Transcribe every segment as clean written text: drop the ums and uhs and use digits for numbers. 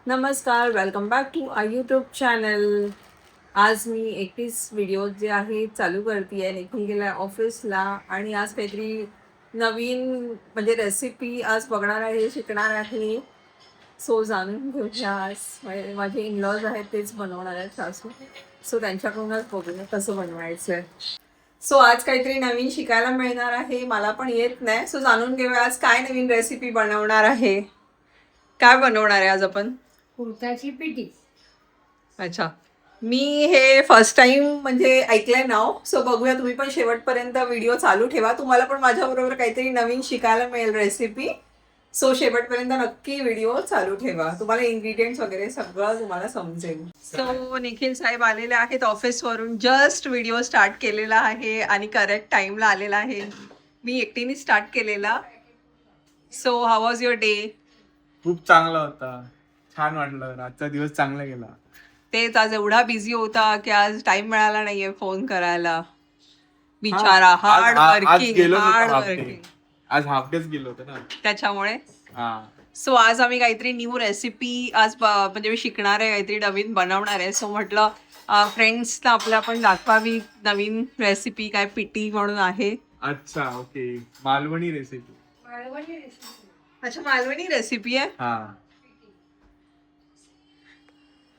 नमस्कार, welcome back to my YouTube channel. आज मी एकटीच व्हिडिओ जे आहे चालू करते आहे. निघून गेला ऑफिसला आणि आज काहीतरी नवीन म्हणजे रेसिपी आज बघणार आहे, शिकणार आहे. सो जाणून घेऊया. आज माझे इनलॉज आहेत तेच बनवणार आहेत सासू. सो त्यांच्याकडूनच बघूया कसं बनवायचं आहे. सो आज काहीतरी नवीन शिकायला मिळणार आहे. मला पण येत नाही. सो जाणून घेऊया आज काय नवीन रेसिपी बनवणार आहे. काय बनवणार आहे आज आपण? कुर्ताची पिठी. अच्छा. मी हे फर्स्ट टाइम म्हणजे ऐकलंय नाव. सो बघूया, तुम्ही पण शेवटपर्यंत व्हिडिओ चालू ठेवा. तुम्हाला पण माझ्याबरोबर काहीतरी नवीन शिकायला मिळेल रेसिपी. सो शेवटपर्यंत नक्की व्हिडिओ चालू ठेवा. तुम्हाला इन्ग्रेडियंट्स वगैरे सगळं तुम्हाला समजेल. सो निखिल साहेब आलेले आहेत ऑफिसवरून. जस्ट व्हिडिओ स्टार्ट केलेला आहे आणि करेक्ट टाइमला आलेला आहे. मी एकटीने स्टार्ट केलेला. So how was your day? खूप चांगला होता. छान वाटलं. आजचा दिवस चांगला गेला. तेच आज एवढा बिझी होता की आज टाइम मिळाला नाहीये फोन करायला. बिचारा हार्ड वर्किंग. आज हाफ डेच गेलो होतो ना. त्याच्यामुळे हा. सो आज आम्ही काहीतरी न्यू रेसिपी आज म्हणजे मी शिकणार आहे, काहीतरी नवीन बनवणार आहे. सो म्हटलं फ्रेंड्सला आपल्या आपण दाखवावी नवीन रेसिपी. काय पिटी म्हणून आहे. अच्छा, ओके. मालवणी रेसिपी. अच्छा, मालवणी रेसिपी आहे. हा.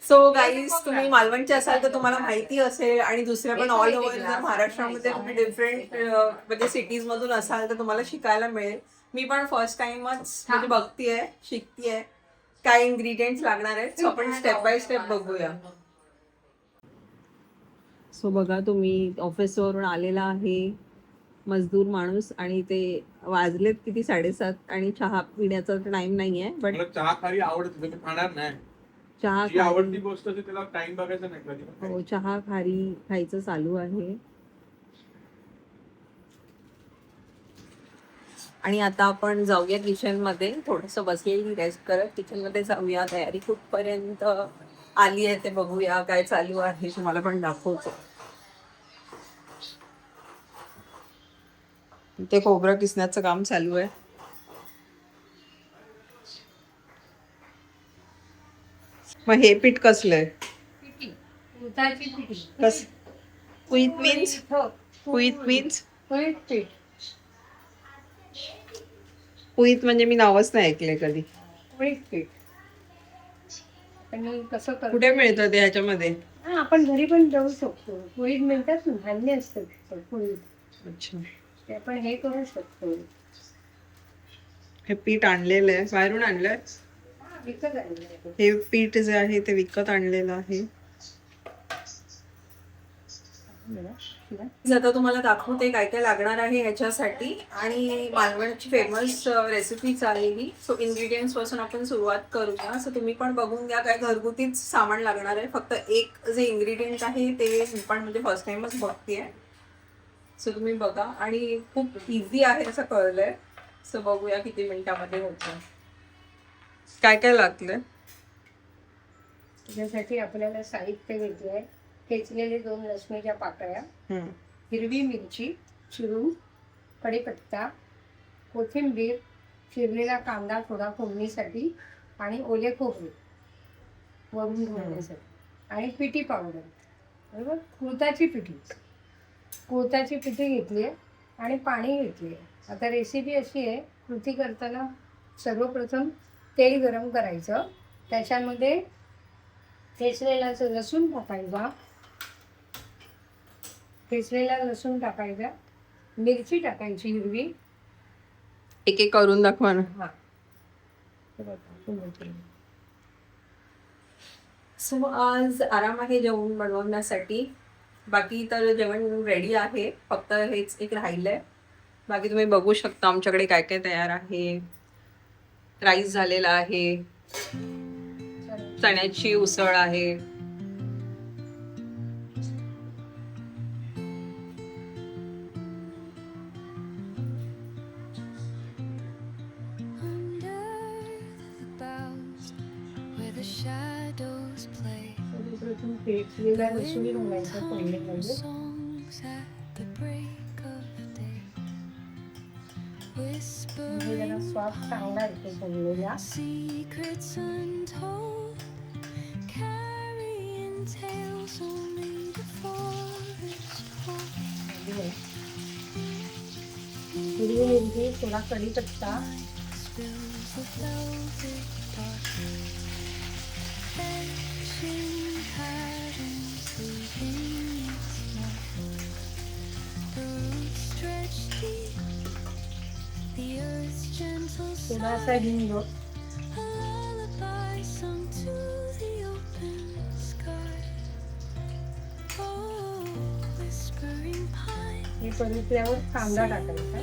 सो गाईज, तुम्ही मालवणचे असाल तर तुम्हाला माहिती असेल आणि दुसऱ्या पण ऑल ओव्हर जर महाराष्ट्रामध्ये तुम्ही डिफरंट म्हणजे सिटीज मधून असाल तर तुम्हाला शिकायला मिळेल. मी पण फर्स्ट टाइमच म्हणजे बघतीये, शिकतीये काय इन्ग्रेडियंट्स लागणार आहेत. सो आपण स्टेप बाय स्टेप बघूया. सो बघा, तुम्ही ऑफिसवरून आलेला आहे मजदूर माणूस आणि ते वाजलेत किती 7:30 आणि चहा पिण्याचा टाइम नाहीये. बट मला चहा खारी आवडते, तुम्ही खाणार नाही. चहा जी आवडती गोष्ट असते त्याला टाइम बघायचा नाही कधी. हो, चहा खारी खायचं चालू आहे. आणि आता आपण जाऊया किचन मध्ये. थोडस बसलेली रेस्ट करत किचन मध्ये जाऊया. तयारी कुठपर्यंत आली आहे ते बघूया. काय चालू आहे तुम्हाला पण दाखवतो. ते खोबरं किसण्याचं काम चालू आहे. मग हे पीठ कसलंय? पिठी, कुर्ताची पिठी. कस क्विक मीन्स? क्विक मीन्स कुळीत पीठ. क्विक म्हणजे मी नावच नाही ऐकलंय कधी. कुळीत पीठ. आणि कसं करतो? कुठे मिळतं ते ह्याच्यामध्ये? हा, आपण घरी पण जाऊ शकतो. कुळीत मिळतात ना, धान्य असतं कुळीत. अच्छा. ते आपण हे करू शकतो. हे पीठ आणलेलं आहे, बाहेरून आणलंय. विकत आणलं आहे. हे पीठ जे आहे ते विकत आणलेलं आहे. आता तुम्हाला दाखवते काय काय लागणार आहे ह्याच्यासाठी. आणि मालवणची फेमस रेसिपीच आहे ही. सो इन्ग्रेडियंट्स पासून आपण सुरुवात करूया. सो तुम्ही पण बघून घ्या काय घरगुतीच सामान लागणार आहे. फक्त एक जे इन्ग्रेडियंट आहे ते मी पण म्हणजे फर्स्ट टाइमच बघतेय. सो तुम्ही बघा आणि खूप इझी आहे असं कळलंय. सो बघूया किती मिनिटामध्ये होतं. काय काय लागतंय? त्याच्यासाठी आपल्याला साहित्य घेतलंय. ठेचलेले 2 लसणीच्या पाकळ्या, हिरवी मिरची चिरून, कढीपत्ता, कोथिंबीर, चिरलेला कांदा थोडा फोडणीसाठी आणि ओले खोबरे वरून घालण्यासाठी आणि पिठी पावडर. बरोबर. कुळताची पिठी घेतली आहे आणि पाणी घेतली आहे. आता रेसिपी अशी आहे, कृती करताना सर्वप्रथम तेल गरम करायचं. त्याच्यामध्ये ठेचलेला लसूण टाकायचा, मिरची टाकायची हिरवी. एक एक करून दाखवा ना. हा. सो आज आराम आहे जेवण बनवण्यासाठी. बाकी तर जेवण रेडी आहे, फक्त हेच एक राहिलंय. बाकी तुम्ही बघू शकता आमच्याकडे काय काय तयार आहे. राईस झालेला आहे, चण्याची उसळ आहे, ठेचलेला लसूण घालायचा फोडणीमध्ये. जरा स्वाद चांगला येतो फोडणीला. थोडा कढीपत्ता, थोडासा हिंग, हे परतल्यावर कांदा टाकायचा,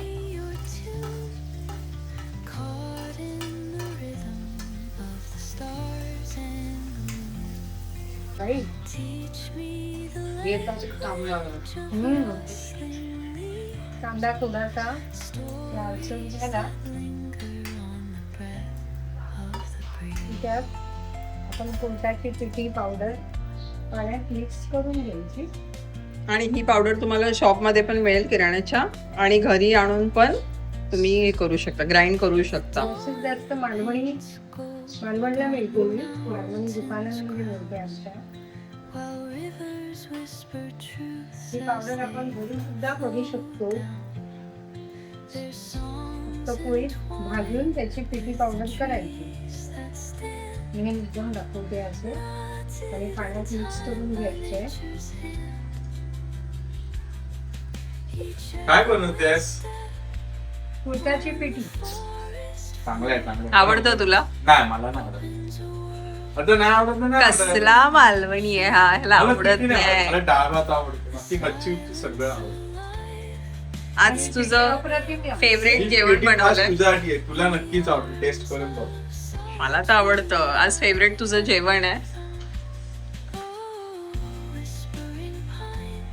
कांदा थोडासा लालसर झाला त्यात आपण कुळथाची पिठी पावडर पाण्यात मिक्स करून घ्यायची. आणि ही पावडर तुम्हाला शॉपमध्ये पण मिळेल किराण्याच्या, आणि घरी आणून पण तुम्ही हे करू शकता, ग्राइंड करू शकता. जास्तीत जास्त मालवणला मिळते, मालवणी दुकानांमध्ये मिळते आमच्या. ही पावडर आपण घरी सुद्धा करू शकतो. पोळीत भाजून त्याची पिठी पावडर करायची. मी एकदम दाखवते असे, आणि पाण्यात मिक्स करून घ्यायचे. काय बनवतेस? कुळथाची पिठी. चांगलं आहे. आवडतं तुला? नाही, मला नाही आवडत. आता नाही आवडत ना, नाही आवडत. कसला मालवणी आहे हा, ह्याला मला आवडत पिठी नाही आवडत. नाही. मला डाळ भात आवडते, बाकी कच्ची सगळं आवडतं. आज तुझं अप्रतिम लागते. फेवरेट ही जेवण पिठी खास बनवलंय. तुझ्यासाठी आहे, तुला नक्कीच आवडेल. टेस्ट करून बघ. मला तर आवडतं. आज फेवरेट तुझं जेवण आहे.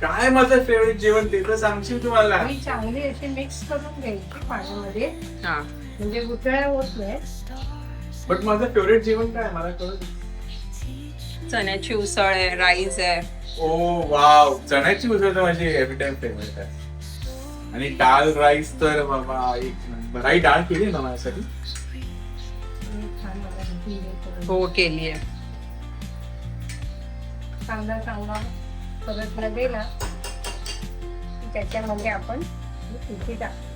काय माझं फेवरेट जेवण ते तर सांगशील तुम्हाला. आणि चांगली अशी मिक्स करून घ्यायची पाण्यामध्ये, हा, म्हणजे गुठळ्या होत नाही. बट माझं फेवरेट जेवण काय मला कळत. चण्याची उसळ आहे, राईस आहे. ओ वाव, चण्याची उसळ तर माझी एव्हरी टाइम फेवरेट आहे. आणि डाळ राईस तर बाबा एक नंबर. आई डाळ केली ना माझ्यासाठी. छान मला भीती येते. हो, केली आहे. कांदा चांगला परतला गेला की त्याच्यामध्ये आपण ही पिठी टाकतो.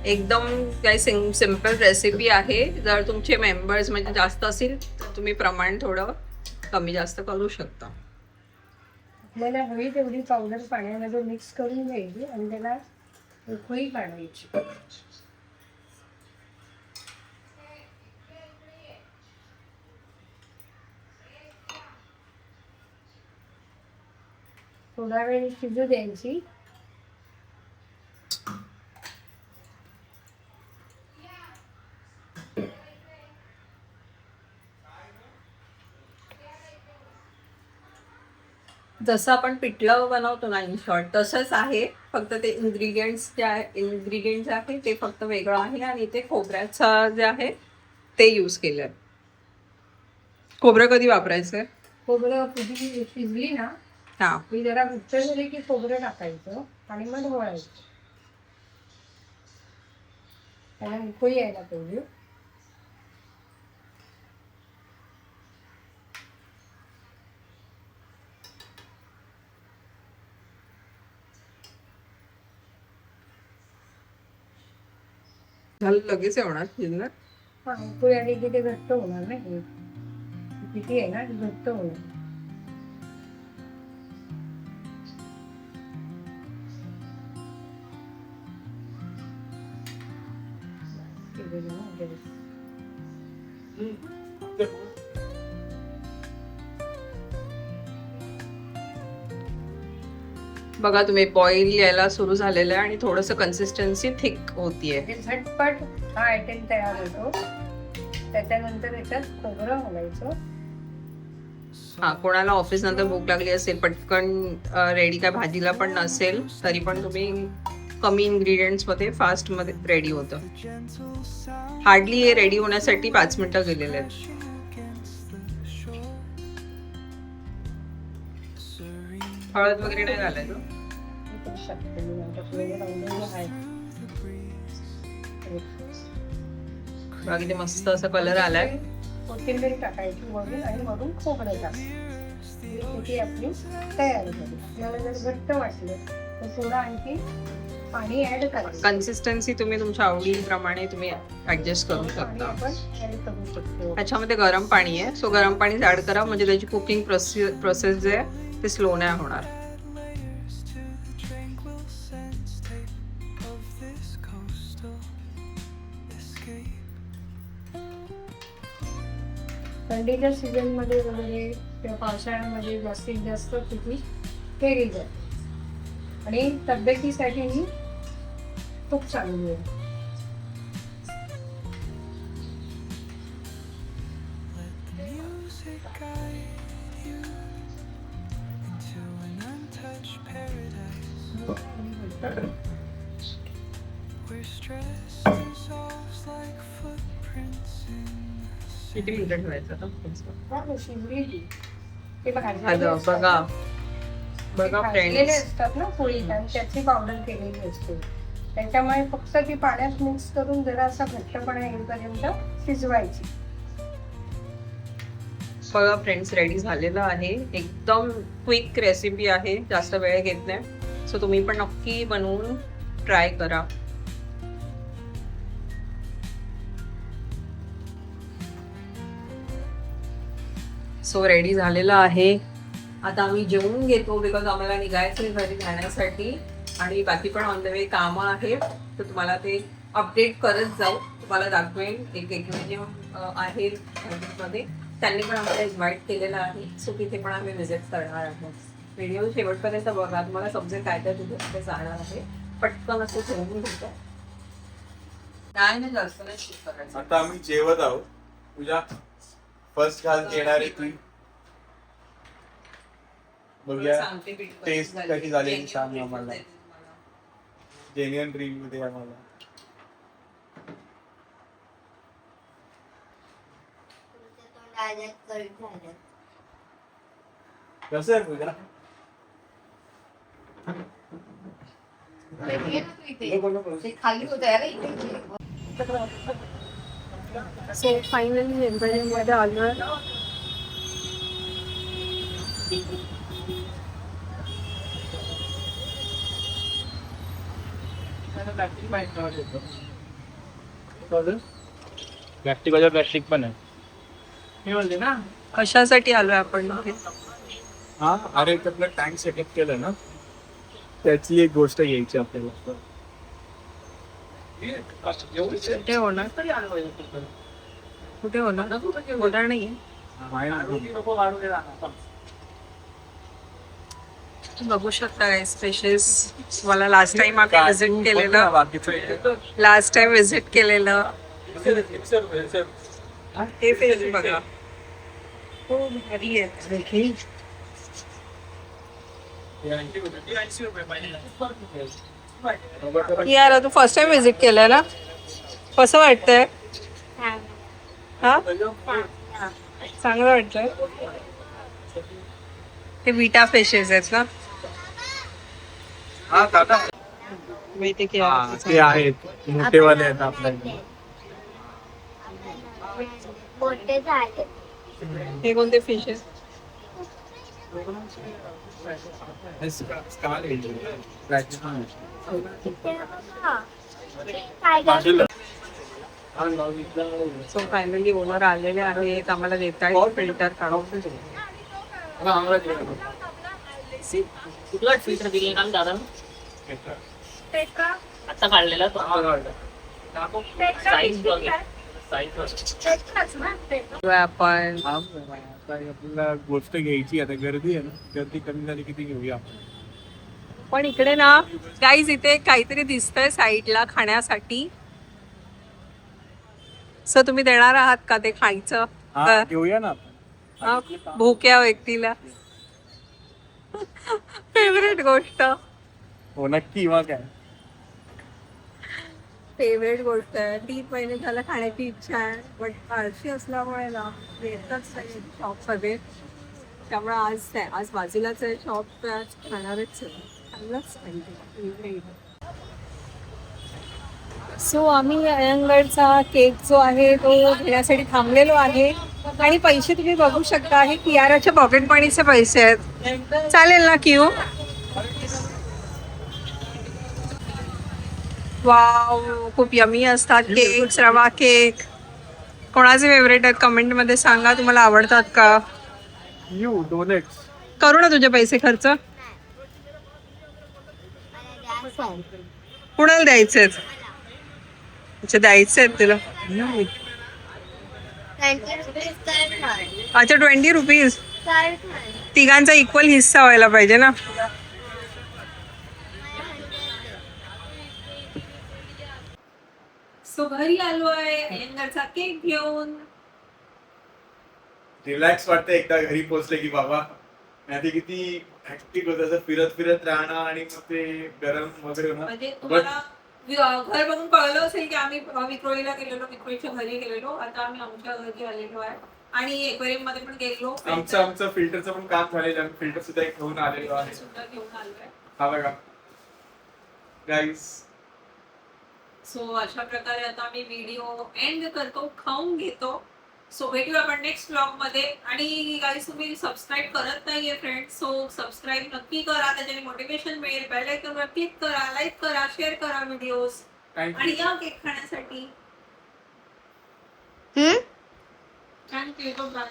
एकदम काही सिम्पल रेसिपी आहे. जर तुमचे मेंबर्स म्हणजे जास्त असतील तर तुम्ही प्रमाण थोडं कमी जास्त करू शकता. आपल्याला हवी तेवढी पावडर पाण्यामध्ये मिक्स करून घ्यायची आणि त्याला उकळी काढायची. थोडा वेळ शिजू द्यायची. जसं आपण पिठलं बनवतो ना, इन शॉर्ट तसंच आहे. फक्त ते इंग्रेडियंट्स आहे ते फक्त वेगळं आहे. आणि ते खोबऱ्याचं जे आहे ते यूज केलं आहे. खोबरं कधी वापरायचं आहे? खोबरं पिठी शिजली ना हां, मी जरा घट्ट झाली की खोबरं टाकायचं आणि मग ढवळायचं. त्याला उकळी यायला पाहिजे. झालं, लगेच येणार शिजणार. हा, उकळी आली की ते घट्ट होणार नाही. पिठी आहे ना ती घट्ट होणार. बघा तुम्ही, बॉईल यायला सुरू झालेलं आहे आणि थोडंसं कन्सिस्टन्सी थिक होतीये. म्हणजे झटपट हा आयटम तयार होतो. त्याच्यानंतर याच्यात खोबरं घालायचं. हा, कोणाला ऑफिस नंतर भूक लागली असेल, पटकन रेडी काय भाजीला पण नसेल तरी पण तुम्ही कमी इन्ग्रेडियंट्स मध्ये फास्ट मध्ये रेडी होतं. हार्डली हे रेडी होण्यासाठी 5 मिनिटं गेलेले आहेत. हळद वगैरे नाही घालायचं. बघा किती मस्त असा कलर आलाय. कोथिंबीर टाकायची वरून आणि वरून खोबरं टाकायचं. ती आपली तयार झाली. आपल्याला जर घट्ट वाटलं तर थोडं आणखी पाणी ऍड करायचं. कन्सिस्टन्सी तुम्ही तुमच्या आवडीप्रमाणे तुम्ही ऍडजस्ट करू पाणी शकता. आपण ऍड करू शकतो. त्याच्यामध्ये गरम पाणी आहे, सो गरम पाणी ऍड करा म्हणजे त्याची कुकिंग प्रोसेस जे आहे ते स्लो नाही होणार. थंडीच्या सीझनमध्ये वगैरे किंवा पावसाळ्यामध्ये जास्तीत जास्त पिकनिक केली जाते आणि तब्येतीसाठी ही खूप चांगली आहे. किती मिनिटं ठेवायचं आता? शिजली ती. ते भाजलेले झालं असतात बघा ना. बघा भाजलेले फ्रेंड्स. असतात ना पोळी आणि त्याची पावडर केलेली असते. त्याच्यामुळे फक्त ती पाण्यात मिक्स करून जरा असा घट्टपणा येईपर्यंत शिजवायची. बघा फ्रेंड्स, रेडी झालेलं आहे. एकदम क्विक रेसिपी आहे, जास्त वेळ घेत नाही. सो तुम्ही पण नक्की बनवून ट्राय करा. सो रेडी झालेलं आहे. आता आम्ही जेवून घेतो बिकॉज आम्हाला निघायचं आहे घरी जाण्यासाठी आणि बाकी पण ऑन द वे कामं आहेत. तर तुम्हाला ते अपडेट करत जाऊ. तुम्हाला दाखवेन एक म्हणजे आहेत मध्ये त्यांनी पण आम्हाला इन्व्हाइट केलेलं आहे. सो तिथे पण आम्ही व्हिजिट करणार आहोत. व्हिडिओ शेवटपर्यंत बघा, तुम्हाला समजेल काय काय तिथे जाणार आहे. पटकन असं ठेवून घेतो. नाही जास्त नाही शूट करायचं. आता आम्ही जेवत आहोत. तुझ्या फर्स्ट घास येणारे तू बघूया. सांगते picture टेस्ट झाली. कशी झाली Genuine सांग treatment आम्हाला. झाली तुम्हाला. जेन्युइन ड्रीम मध्ये आम्हाला कसं आहे तुझ्या सो फायनली एम्बेडिंगमध्ये आलो. प्लॅस्टिक पण आहे. हे बोलते ना कशासाठी आलोय आपण इथे? हा, अरे आपलं टँक सेटअप केलं ना, त्याची एक गोष्ट घ्यायची आपल्याला. कुठे होणार? कुठे होणार? होणार नाही. बघू शकता स्पेशल्स. मला लास्ट टाइम आम्ही व्हिजिट केलेलं, लास्ट टाइम व्हिजिट केलेलं हे फेस बघा. हो भारी आहे. यार तू फर्स्ट टाइम व्हिजिट केलंय ना, कसं वाटतंय? हा, चांगलं वाटतंय. ते बीटा फिशेस आहेत ना, माहिती की ते आहेत मोठेवाले आहेत आपल्याकडे. हे कोणते फिशेस? सो फायनली ओनर आलेले आहेत, आम्हाला देत आहेत फिल्टर काढून. कुठला फिल्टर दिले काम दादा आता काढलेला तो साईज बघ आपण आपल्याला गोष्ट घ्यायची. आता गर्दी आहे ना, गर्दी कमी झाली किती घेऊया आपण. पण इकडे ना गाईज इथे काहीतरी दिसतंय साईडला खाण्यासाठी. सो तुम्ही देणार आहात का ते खायचं? हा, घेऊया ना आपण. हा, भुक्या व्यक्तीला फेवरेट गोष्ट. हो नक्की. मग काय फेवरेट गोष्ट आहे. 3 महिने झालं खाण्याची इच्छा आहे, बट आळशी असल्यामुळे ना येतच नाही शॉपमध्ये. त्यामुळे आज नाही, आज बाजूलाच आहे शॉप, तर आज खाणारच आहे. चांगलंच पाहिजे. सो आम्ही अयंगडचा केक जो आहे तो घेण्यासाठी थांबलेलो आहे. आणि पैसे तुम्ही बघू शकता हे कियाराच्या पॉकेट मनीचे पैसे आहेत. चालेल ना क्यू? वाव, खूप यमी असतात केक्स, रवा केक. कोणाचे फेवरेट आहेत कमेंट मध्ये सांगा, तुम्हाला आवडतात का? यू डोनेट्स. करू ना तुझे पैसे खर्च. कुणाला द्यायचे आहेत? अच्छा, द्यायचे आहेत तुला. अच्छा, 20 रुपीज. तिघांचा इक्वल हिस्सा व्हायला पाहिजे ना. सो घरी आलोय अयंगारचा केक घेऊन. रिलॅक्स वाटतं एकदा घरी पोहोचले की बाबा. नाही किती हॅक्टिक होतं असं फिरत फिरत राहणं आणि मग ते गरम वगैरे होणं. म्हणजे तुम्हाला घर बघून कळलं असेल की आम्ही विक्रोळीला गेलेलो, विक्रोळीच्या घरी गेलेलो. आता आम्ही आमच्या घरी आलेलो आहे आणि एक्वेरियम मध्ये पण गेलो. आमचं फिल्टरचं पण काम झालेलं. आम्ही फिल्टर सुद्धा एक घेऊन आलेलो आहे. सुद्धा घेऊन आलोय. हा बघा गाईस. सो अशा प्रकारे आता आम्ही व्हिडिओ एंड करतो, खाऊन घेतो. सो भेटूया आपण नेक्स्ट ब्लॉग मध्ये. आणि गाईस, तुम्ही सबस्क्राईब करत नाहीये फ्रेंड्स, सो सबस्क्राईब नक्की करा. त्याच्याने मोटिवेशन मिळेल. बेल आयकॉनवर क्लिक करा, लाईक करा, शेअर करा व्हिडिओज. आणि या केक खाण्यासाठी. थँक्यू. बाय.